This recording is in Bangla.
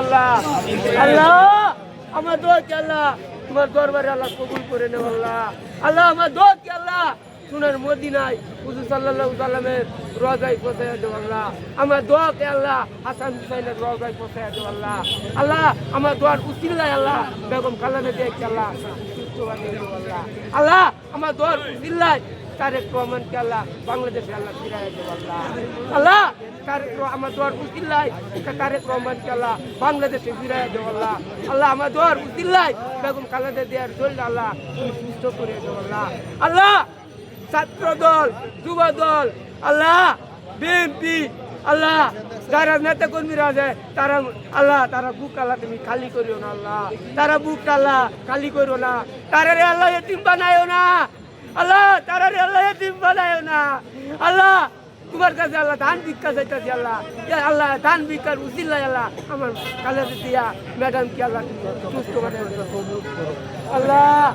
আল্লাহ আল্লাহ আমার দোয়া কি আল্লাহ তোমার দরবারে আল্লাহ কবুল করে নেব আল্লাহ আল্লাহ আমার দোয়া কি আল্লাহ সোনার মদিনায় হুজুর সাল্লাল্লাহু সাল্লামের রওজায় পৌঁছায় দেব আল্লাহ আমার দোয়া কে আল্লাহ হাসান হুসাইনের রওজায় পৌঁছায় দেব আল্লাহ আল্লাহ আমার দোয়ার উসিলায় আল্লাহ বেগম খালেদা জিয়াকে আল্লাহ সুস্থ বানিয়ে দেব আল্লাহ আল্লাহ আমার দোয়ার উসিলায় তারেক রহমানকে আল্লাহ বাংলাদেশে আল্লাহ ফিরাইয়া দেব আল্লাহ আল্লাহ আমার দোয়ার উসিলায় তারেক রহমানকে আল্লাহ বাংলাদেশে ফিরাইয়া দেব আল্লাহ আল্লাহ আমার দোয়ার উসিলায় বেগম খালেদা জিয়ার শরীর আল্লাহ সুস্থ করে দেব আল্লাহ আল্লাহ ছাত্র দল যুব দল আল্লাহ বিএনপি আল্লাহ যারা নেতা কর্মীরা আছে তারা আল্লাহ তারা বুক আল্লাহ তুমি খালি করিও না আল্লাহ তারা বুক আল্লাহ খালি করিও না তারা রে আল্লাহ এতিম বানায়ও না আল্লাহ তারা রে আল্লাহ এতিম বানায়ও না আল্লাহ তোমার কাছে আল্লাহ ধান ভিক্ষা চাইতেছি আল্লাহ আল্লাহ ধান ভিক্ষার উচিল্লাই আল্লাহ আমার কালে দিয়া ম্যাডাম কি আল্লাহ সুস্থ করে আল্লাহ